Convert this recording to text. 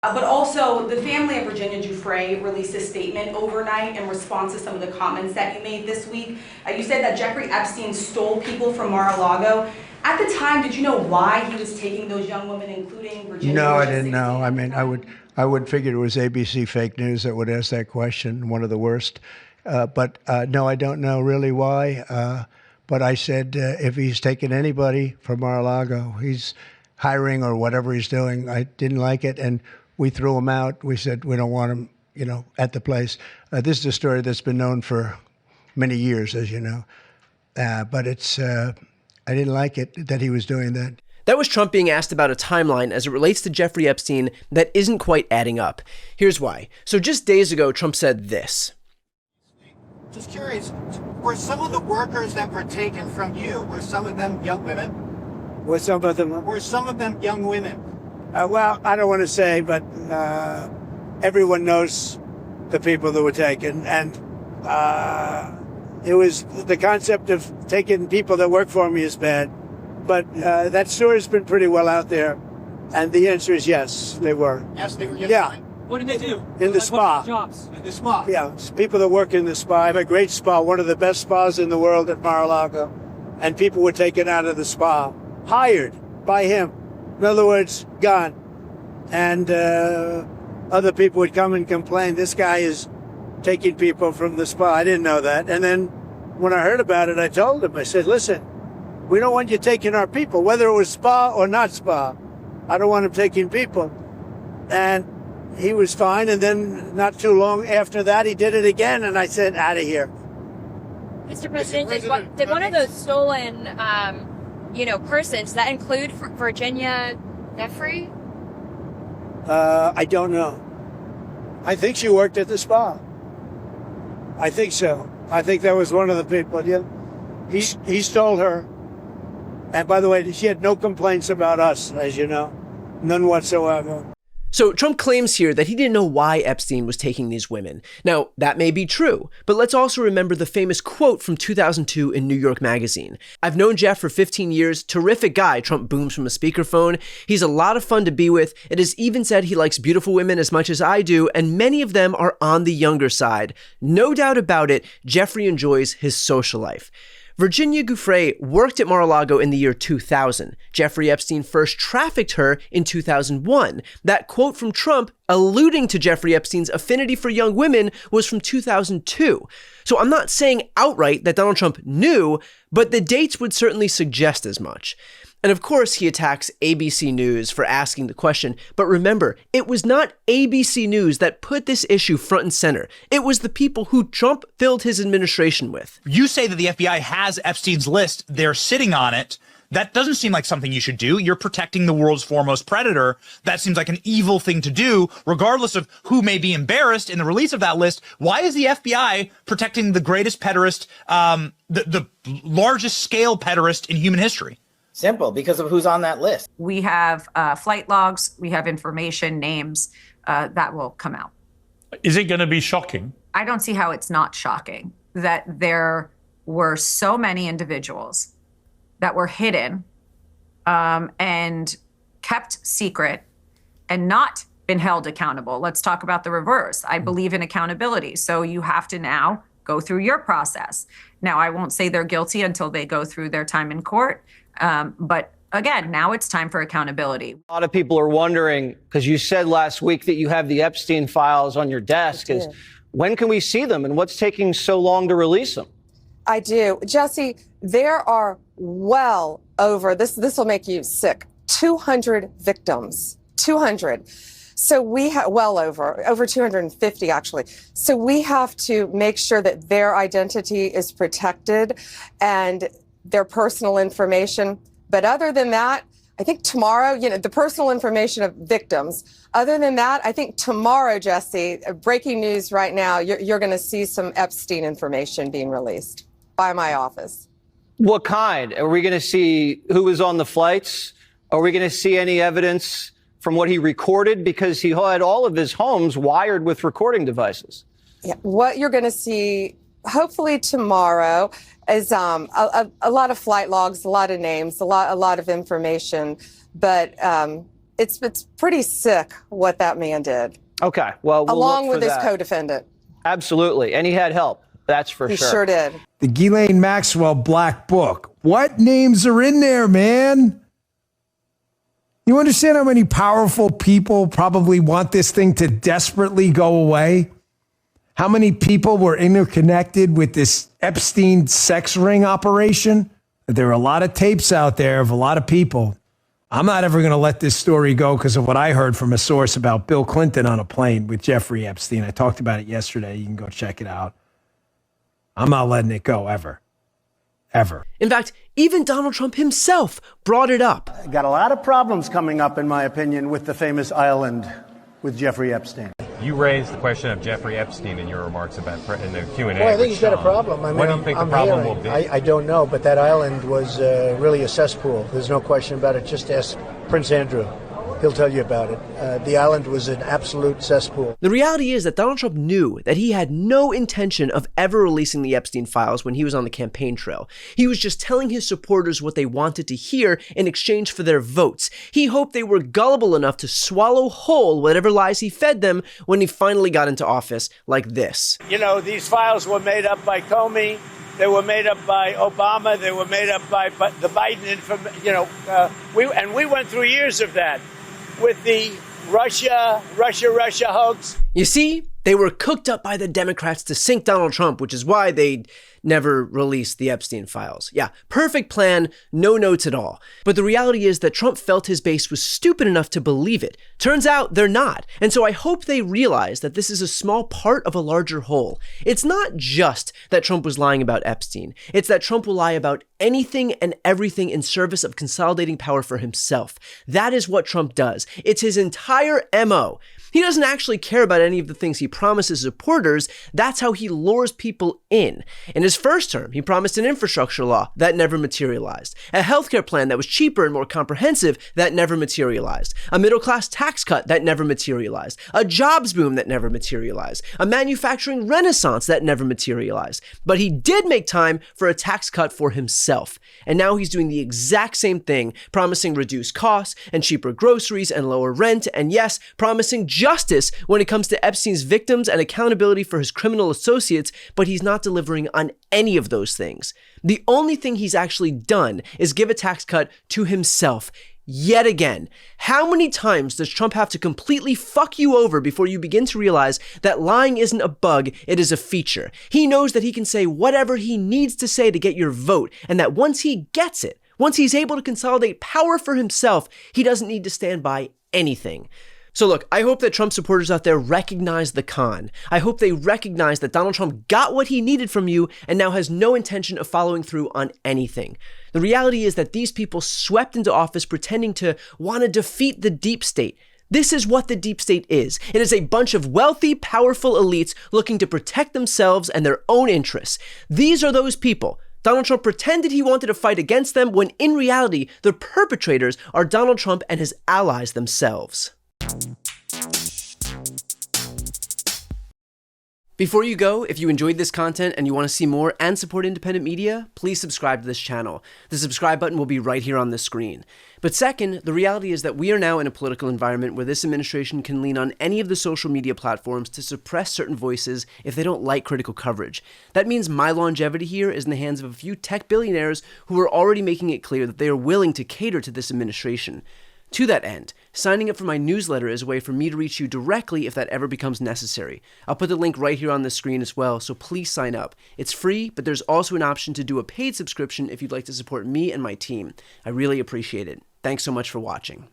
But also, the family of Virginia Giuffre released a statement overnight in response to some of the comments that you made this week. You said that Jeffrey Epstein stole people from Mar-a-Lago. At the time, did you know why he was taking those young women, including Virginia? No, I didn't know. I mean, I would figure it was ABC fake news that would ask that question, one of the worst. But no, I don't know really why. But I said, if he's taking anybody from Mar-a-Lago, he's hiring or whatever he's doing. I didn't like it, and we threw him out. We said we don't want him, at the place. This is a story that's been known for many years, as you know. But I didn't like it that he was doing that. That was Trump being asked about a timeline as it relates to Jeffrey Epstein that isn't quite adding up. Here's why. So just days ago, Trump said this. Just curious, were some of the workers that were taken from you, were some of them young women? Were some of them young women? Well, I don't want to say, but everyone knows the people that were taken. And it was the concept of taking people that work for me is bad. But that story's been pretty well out there. And the answer is yes, they were. Yes, they were. Yeah. What did they do? In the spa. Jobs. In the spa. Yeah, it's people that work in the spa. I have a great spa, one of the best spas in the world at Mar-a-Lago. And people were taken out of the spa, hired by him. In other words, gone. And other people would come and complain, this guy is taking people from the spa. I didn't know that. And then when I heard about it, I told him, I said, listen, we don't want you taking our people, whether it was spa or not spa. I don't want him taking people. And he was fine. And then not too long after that, he did it again. And I said, out of here. Mr. President, did one of those stolen, persons, does that include Virginia Giuffre? I don't know. I think she worked at the spa. I think so. I think that was one of the people. Yeah. He stole her. And by the way, she had no complaints about us, as you know. None whatsoever. So Trump claims here that he didn't know why Epstein was taking these women. Now, that may be true, but let's also remember the famous quote from 2002 in New York Magazine. I've known Jeff for 15 years, terrific guy, Trump booms from a speakerphone. He's a lot of fun to be with. It is even said he likes beautiful women as much as I do, and many of them are on the younger side. No doubt about it, Jeffrey enjoys his social life. Virginia Giuffre worked at Mar-a-Lago in the year 2000. Jeffrey Epstein first trafficked her in 2001. That quote from Trump alluding to Jeffrey Epstein's affinity for young women was from 2002. So I'm not saying outright that Donald Trump knew, but the dates would certainly suggest as much. And of course, he attacks ABC News for asking the question. But remember, it was not ABC News that put this issue front and center. It was the people who Trump filled his administration with. You say that the FBI has Epstein's list. They're sitting on it. That doesn't seem like something you should do. You're protecting the world's foremost predator. That seems like an evil thing to do, regardless of who may be embarrassed in the release of that list. Why is the FBI protecting the greatest pederast, the largest scale pederast in human history? Simple, because of who's on that list. We have flight logs, we have information, names that will come out. Is it going to be shocking? I don't see how it's not shocking that there were so many individuals that were hidden and kept secret and not been held accountable. Let's talk about the reverse. I believe in accountability. So you have to now go through your process. Now, I won't say they're guilty until they go through their time in court. But again, now it's time for accountability. A lot of people are wondering, because you said last week that you have the Epstein files on your desk, is when can we see them and what's taking so long to release them? I do. Jesse, there are well over, this will make you sick, 200 victims, 200. So we have over 250 actually. So we have to make sure that their identity is protected and their personal information. But other than that, I think tomorrow, the personal information of victims. Other than that, I think tomorrow, Jesse, breaking news right now, you're going to see some Epstein information being released by my office. What kind? Are we going to see who was on the flights? Are we going to see any evidence from what he recorded? Because he had all of his homes wired with recording devices. Yeah, what you're going to see hopefully tomorrow is a lot of flight logs, a lot of names, a lot of information. But It's pretty sick what that man did. Okay, well, we'll along look with for his that. co-defendant. Absolutely, and he had help. That's for He sure. sure did. The Ghislaine Maxwell Black Book. What names are in there, man? You understand how many powerful people probably want this thing to desperately go away? How many people were interconnected with this Epstein sex ring operation? There are a lot of tapes out there of a lot of people. I'm not ever going to let this story go because of what I heard from a source about Bill Clinton on a plane with Jeffrey Epstein. I talked about it yesterday. You can go check it out. I'm not letting it go ever. Ever. In fact, even Donald Trump himself brought it up. Got a lot of problems coming up, in my opinion, with the famous island with Jeffrey Epstein. You raised the question of Jeffrey Epstein in your remarks about in the Q&A. Well, I think he's got a problem. I mean, what do you think the problem will be? I don't know, but that island was really a cesspool. There's no question about it. Just ask Prince Andrew. He'll tell you about it. The island was an absolute cesspool. The reality is that Donald Trump knew that he had no intention of ever releasing the Epstein files when he was on the campaign trail. He was just telling his supporters what they wanted to hear in exchange for their votes. He hoped they were gullible enough to swallow whole whatever lies he fed them when he finally got into office like this. You know, these files were made up by Comey. They were made up by Obama. They were made up by the Biden. You know, we went through years of that. With the Russia hoax. You see, they were cooked up by the Democrats to sink Donald Trump, which is why they never released the Epstein files. Yeah, perfect plan, no notes at all. But the reality is that Trump felt his base was stupid enough to believe it. Turns out they're not. And so I hope they realize that this is a small part of a larger whole. It's not just that Trump was lying about Epstein. It's that Trump will lie about anything and everything in service of consolidating power for himself. That is what Trump does. It's his entire MO. He doesn't actually care about any of the things he promises supporters. That's how he lures people in. In his first term, he promised an infrastructure law that never materialized, a healthcare plan that was cheaper and more comprehensive that never materialized, a middle-class tax cut that never materialized, a jobs boom that never materialized, a manufacturing renaissance that never materialized. But he did make time for a tax cut for himself. And now he's doing the exact same thing, promising reduced costs and cheaper groceries and lower rent, and yes, promising justice when it comes to Epstein's victims and accountability for his criminal associates, but he's not delivering on any of those things. The only thing he's actually done is give a tax cut to himself. Yet again, how many times does Trump have to completely fuck you over before you begin to realize that lying isn't a bug, it is a feature? He knows that he can say whatever he needs to say to get your vote, and that once he gets it, once he's able to consolidate power for himself, he doesn't need to stand by anything. So look, I hope that Trump supporters out there recognize the con. I hope they recognize that Donald Trump got what he needed from you and now has no intention of following through on anything. The reality is that these people swept into office pretending to want to defeat the deep state. This is what the deep state is. It is a bunch of wealthy, powerful elites looking to protect themselves and their own interests. These are those people. Donald Trump pretended he wanted to fight against them when in reality, the perpetrators are Donald Trump and his allies themselves. Before you go, if you enjoyed this content and you want to see more and support independent media, please subscribe to this channel. The subscribe button will be right here on the screen. But second, the reality is that we are now in a political environment where this administration can lean on any of the social media platforms to suppress certain voices if they don't like critical coverage. That means my longevity here is in the hands of a few tech billionaires who are already making it clear that they are willing to cater to this administration. To that end, signing up for my newsletter is a way for me to reach you directly if that ever becomes necessary. I'll put the link right here on the screen as well, so please sign up. It's free, but there's also an option to do a paid subscription if you'd like to support me and my team. I really appreciate it. Thanks so much for watching.